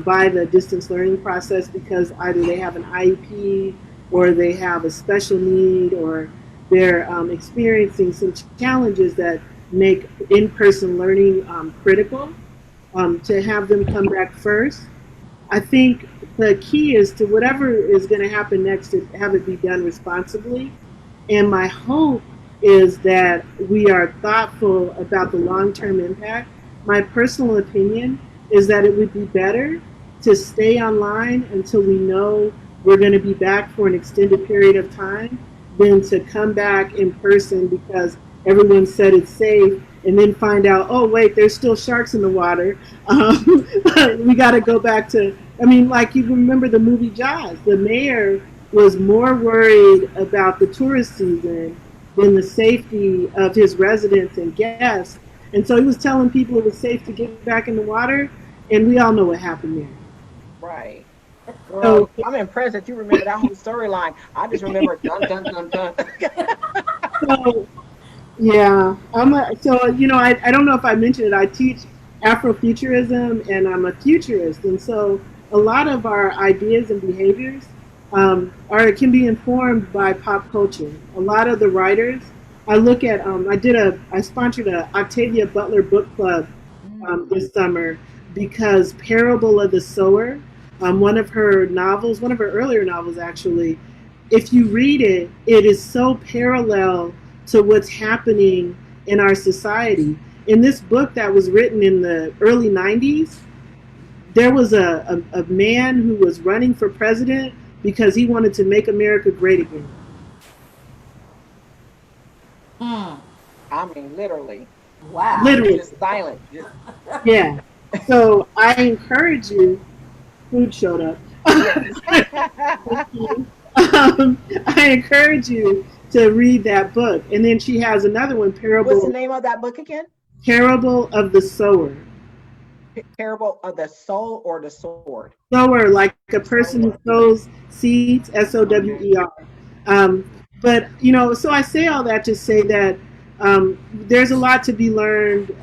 by the distance learning process because either they have an IEP or they have a special need or they're experiencing some challenges that make in-person learning critical, to have them come back first. I think the key is to whatever is going to happen next to have it be done responsibly. And my hope is that we are thoughtful about the long-term impact. My personal opinion is that it would be better to stay online until we know we're going to be back for an extended period of time than to come back in person because everyone said it's safe and then find out, oh, wait, there's still sharks in the water. We got to go back to, I mean, like you remember the movie Jaws. The mayor was more worried about the tourist season than the safety of his residents and guests. And so he was telling people it was safe to get back in the water, and we all know what happened there. Right. Girl, I'm impressed that you remember that whole storyline. I just remember dun, dun, dun, dun. So, yeah, so, you know, I don't know if I mentioned it. I teach Afrofuturism and I'm a futurist. And so a lot of our ideas and behaviors can be informed by pop culture. A lot of the writers, I look at, I sponsored a Octavia Butler book club this summer because Parable of the Sower, one of her earlier novels actually, if you read it, it is so parallel to what's happening in our society. In this book that was written in the early 90s, there was a man who was running for president because he wanted to make America great again. I mean, literally. Wow. Literally. Just silent. Yeah. So I encourage you, food showed up. I encourage you to read that book. And then she has another one, Parable. What's the name of that book again? Parable of the Sower. Parable of the Soul or the Sword? Sower, like a person who sows seeds, SOWER. But, you know, so I say all that to say that there's a lot to be learned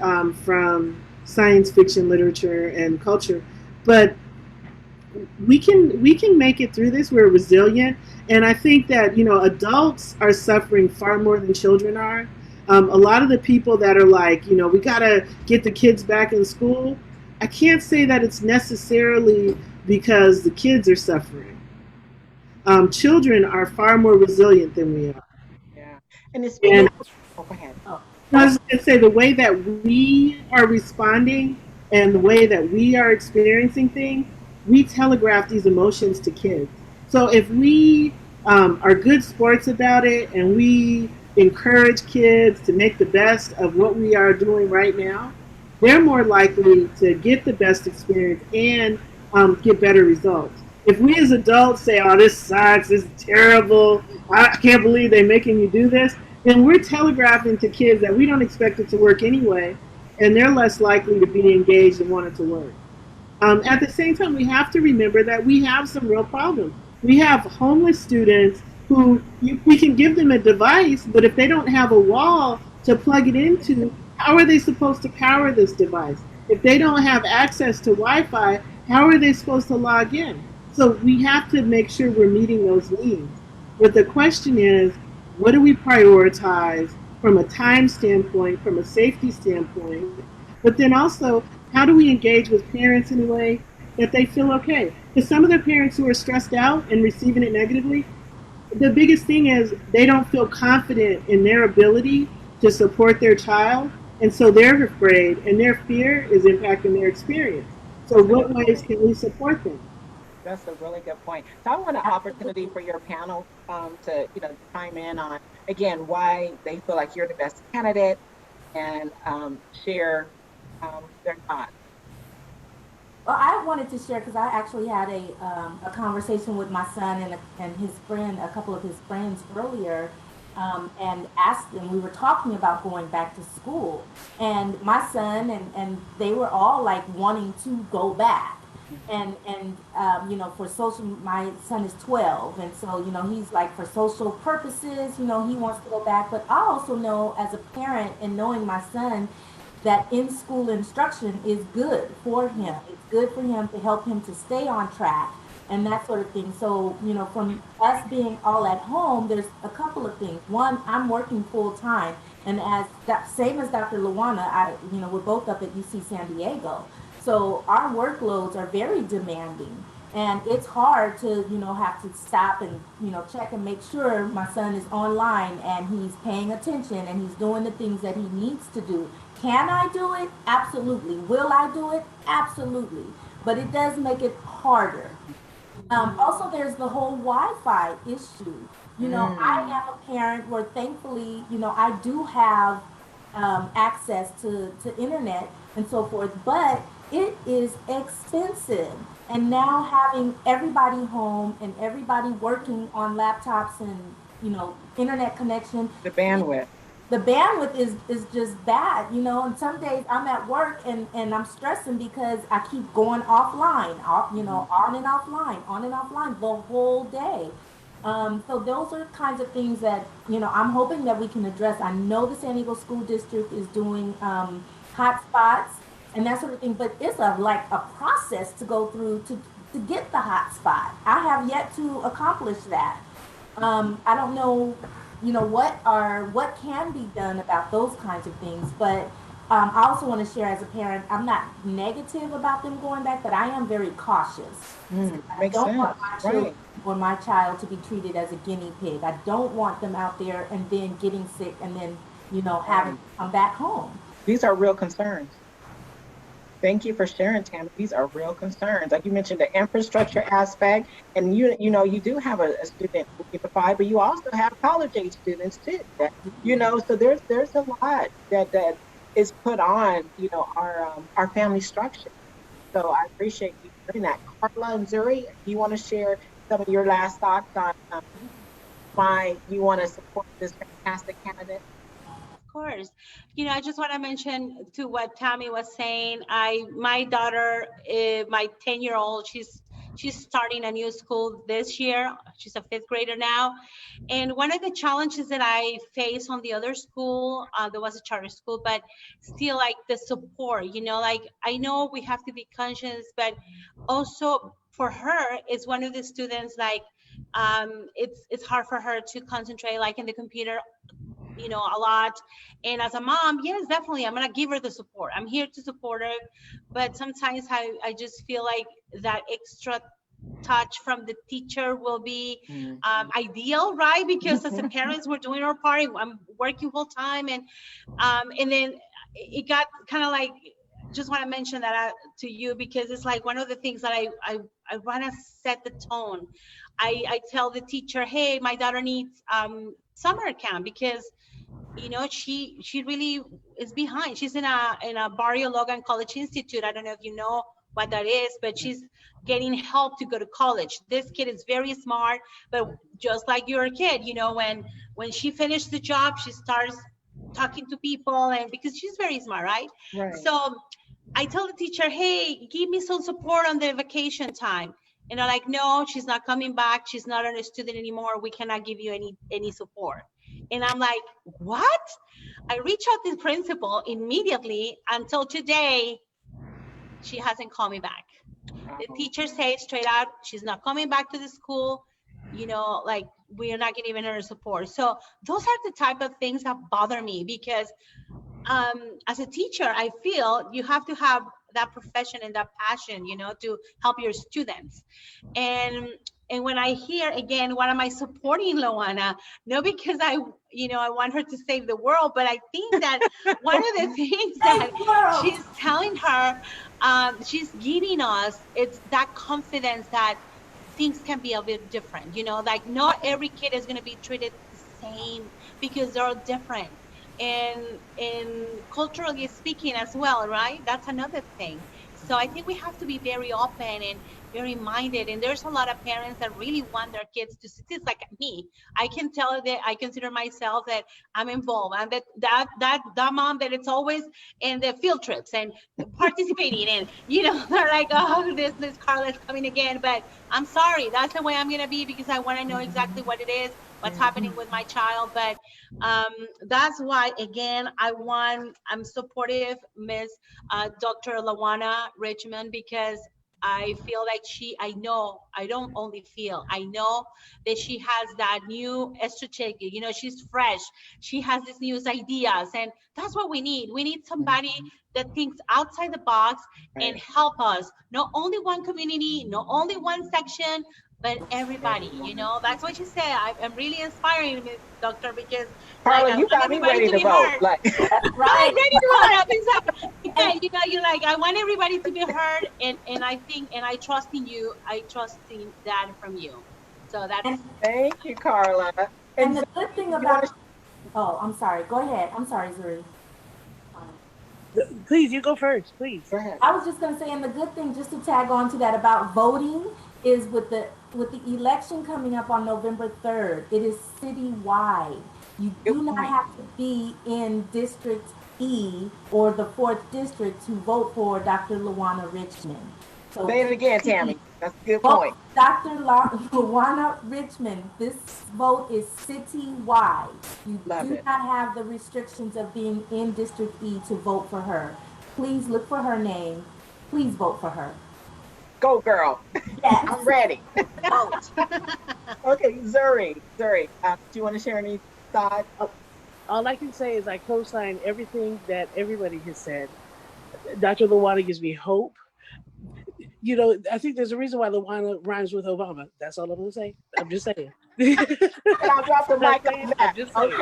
from science fiction literature and culture. But we can make it through this. We're resilient. And I think that, you know, adults are suffering far more than children are. A lot of the people that are like, you know, we got to get the kids back in school. I can't say that it's necessarily because the kids are suffering. children are far more resilient than we are. Yeah. And it's And oh, go ahead. Oh, I was going to say the way that we are responding and the way that we are experiencing things, we telegraph these emotions to kids. So if we are good sports about it and we encourage kids to make the best of what we are doing right now, they're more likely to get the best experience and get better results. If we as adults say, "Oh, this sucks, this is terrible, I can't believe they're making you do this," then we're telegraphing to kids that we don't expect it to work anyway, and they're less likely to be engaged and want it to work. At the same time, we have to remember that we have some real problems. We have homeless students who we can give them a device, but if they don't have a wall to plug it into, how are they supposed to power this device? If they don't have access to Wi-Fi, how are they supposed to log in? So we have to make sure we're meeting those needs. But the question is, what do we prioritize from a time standpoint, from a safety standpoint, but then also, how do we engage with parents in a way that they feel okay? Because some of the parents who are stressed out and receiving it negatively, the biggest thing is they don't feel confident in their ability to support their child, and so they're afraid, and their fear is impacting their experience. So what ways can we support them? That's a really good point. So I want an opportunity for your panel to, chime in on, again, why they feel like you're the best candidate and share their thoughts. well, I wanted to share because I actually had a conversation with my son and his friend, a couple of his friends earlier, and asked them. We were talking about going back to school, and my son and they were all like wanting to go back, and for social. My son is 12, and so he's like for social purposes. He wants to go back, but I also know as a parent and knowing my son that in school instruction is good for him. It's good for him to help him to stay on track and that sort of thing. So, from us being all at home, there's a couple of things. One, I'm working full time, and as that same as Dr. Lawana, we're both up at UC San Diego. So our workloads are very demanding. And it's hard to, have to stop and, check and make sure my son is online and he's paying attention and he's doing the things that he needs to do. Can I do it? Absolutely. Will I do it? Absolutely. But it does make it harder. Also, there's the whole Wi-Fi issue. I am a parent where thankfully, I do have access to internet and so forth, but it is expensive. And now having everybody home and everybody working on laptops and, internet connection, The bandwidth. the bandwidth is just bad, and some days I'm at work and I'm stressing because I keep going offline, on and offline the whole day. So those are kinds of things that, I'm hoping that we can address. I know the San Diego School District is doing hotspots and that sort of thing, but it's a process to go through to get the hotspot. I have yet to accomplish that. I don't know, what can be done about those kinds of things. But I also want to share as a parent, I'm not negative about them going back, but I am very cautious. I Makes don't sense. want my children Right. or my child to be treated as a guinea pig. I don't want them out there and then getting sick and then, having to come back home. These are real concerns. Thank you for sharing, Tammy. These are real concerns. Like you mentioned, the infrastructure aspect, and you do have a student who can provide, but you also have college age students too. So there's a lot that is put on, our family structure. So I appreciate you doing that. Karla and Zuri, do you want to share some of your last thoughts on why you want to support this fantastic candidate? Of course. I just want to mention to what Tammy was saying. My daughter, my 10-year-old, she's starting a new school this year. She's a fifth grader now. And one of the challenges that I face on the other school, there was a charter school, but still like the support, like I know we have to be conscious, but also for her, it's one of the students like, it's hard for her to concentrate like in the computer a lot. And as a mom, yes, definitely, I'm gonna give her the support. I'm here to support her, but sometimes I just feel like that extra touch from the teacher will be ideal, right? Because as a parents, we're doing our part. I'm working full time, and then it got kind of like, just want to mention that to you, because it's like one of the things that I want to set the tone. I tell the teacher, hey, my daughter needs summer camp, because she really is behind. She's in a Barrio Logan College Institute. I don't know if you know what that is, but she's getting help to go to college. This kid is very smart, but just like your kid, when she finished the job, she starts talking to people, and because she's very smart, right? So I tell the teacher, hey, give me some support on the vacation time. And they're like, no, she's not coming back. She's not a student anymore. We cannot give you any support. And I'm like, what? I reach out to the principal immediately. Until today, she hasn't called me back. The teacher says straight out, she's not coming back to the school. Like, we're not giving her support. So those are the type of things that bother me, because as a teacher, I feel you have to have that profession and that passion, to help your students. And when I hear, again, what am I supporting Lawana? No, because I want her to save the world, but I think that one of the things that she's telling her, she's giving us, it's that confidence that things can be a bit different, like not every kid is going to be treated the same, because they're all different. And culturally speaking as well, right? That's another thing. So I think we have to be very open and very minded. And there's a lot of parents that really want their kids to succeed. Like me, I can tell that I consider myself that I'm involved. I'm that mom that it's always in the field trips and participating. And they're like, oh, this Karla's coming again. But I'm sorry, that's the way I'm gonna be, because I want to know exactly what it is, what's happening with my child. But that's why, again, I'm supportive, Miss Dr. Lawana Richmond, because I feel like I know that she has that new estrogen, she's fresh. She has these new ideas, and that's what we need. We need somebody that thinks outside the box and help us. Not only one community, not only one section, but everybody, that's what you say. I'm really inspiring, Miss Doctor, because Karla, you got me ready to vote. Like, right, ready to vote up. Exactly. Yeah, you're like, I want everybody to be heard, and I think, and I trust in you. I trust in that from you. So that's. Thank you, Karla. And the good thing about. Oh, I'm sorry. Go ahead. I'm sorry, Zuri. Please, you go first, please. Go ahead. I was just going to say, and the good thing, just to tag on to that about voting, is with the election coming up on November 3rd, it is citywide. You do not have to be in District E or the 4th District to vote for Dr. Lawana Richmond. So say it again, Tammy. That's a good point. Dr. Lawana Richmond, this vote is citywide. You do not have the restrictions of being in District E to vote for her. Please look for her name. Please vote for her. Go, girl. Yes. I'm ready. Okay, Zuri, do you want to share any thoughts? All I can say is I co-sign everything that everybody has said. Dr. Lawana gives me hope. I think there's a reason why Lawana rhymes with Obama. That's all I'm going to say. I'm just saying. And I'll drop the mic on that. I'm just saying.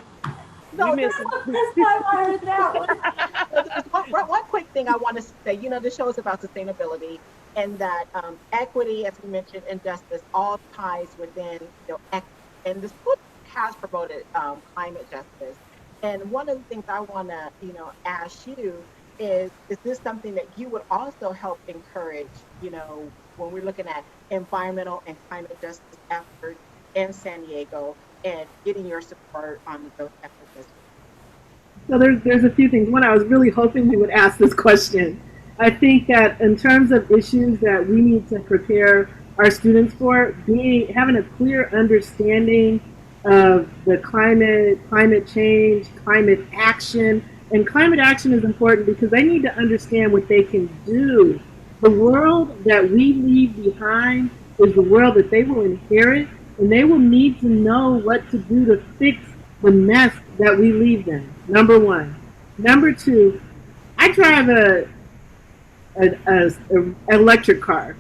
No, this time I heard that one. One quick thing I want to say, this show is about sustainability, and that equity, as we mentioned, and justice all ties within, equity. And this book has promoted climate justice. And one of the things I want to, ask you is this something that you would also help encourage, when we're looking at environmental and climate justice efforts in San Diego and getting your support on those efforts? So there's a few things. One, I was really hoping we would ask this question. I think that in terms of issues that we need to prepare our students for, having a clear understanding of the climate change, climate action. And climate action is important because they need to understand what they can do. The world that we leave behind is the world that they will inherit, and they will need to know what to do to fix the mess that we leave them. Number one. Number two, I drive an electric car.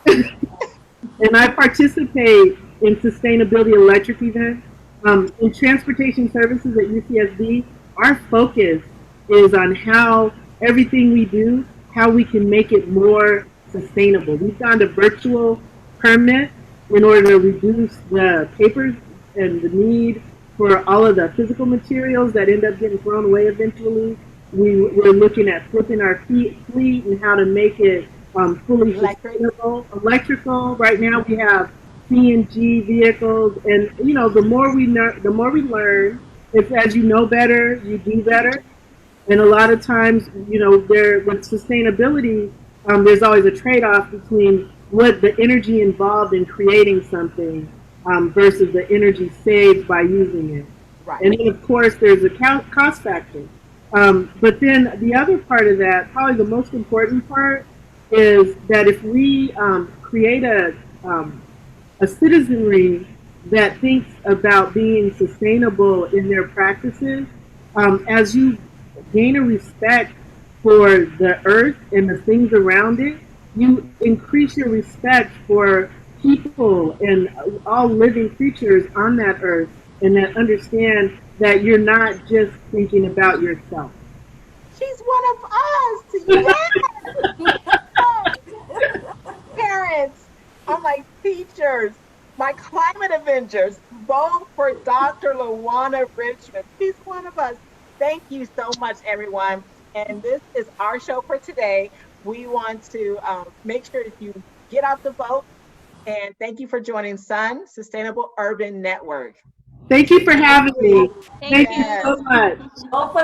And I participate in sustainability electric events. In transportation services at UCSD, our focus is on how everything we do, how we can make it more sustainable. We've gone to virtual permit in order to reduce the papers and the need for all of the physical materials that end up getting thrown away eventually. We're looking at flipping our fleet and how to make it fully sustainable. Electrical. Right now we have CNG vehicles, and you know, the more we learn. It's as you know better, you do better. And a lot of times, you know, there with sustainability, there's always a trade-off between what the energy involved in creating something versus the energy saved by using it. Right. And then, of course, there's a cost factor. But then the other part of that, probably the most important part, is that if we create a citizenry that thinks about being sustainable in their practices, as you gain a respect for the earth and the things around it, you increase your respect for people and all living creatures on that earth, and that understand that you're not just thinking about yourself. She's one of us. Yes. Parents are my teachers, my climate Avengers. Vote for Dr. Lawana Richmond. She's one of us. Thank you so much, everyone. And this is our show for today. We want to make sure that you get out the vote. And thank you for joining Sun Sustainable Urban Network. Thank you for having me. Thank You so much. Vote for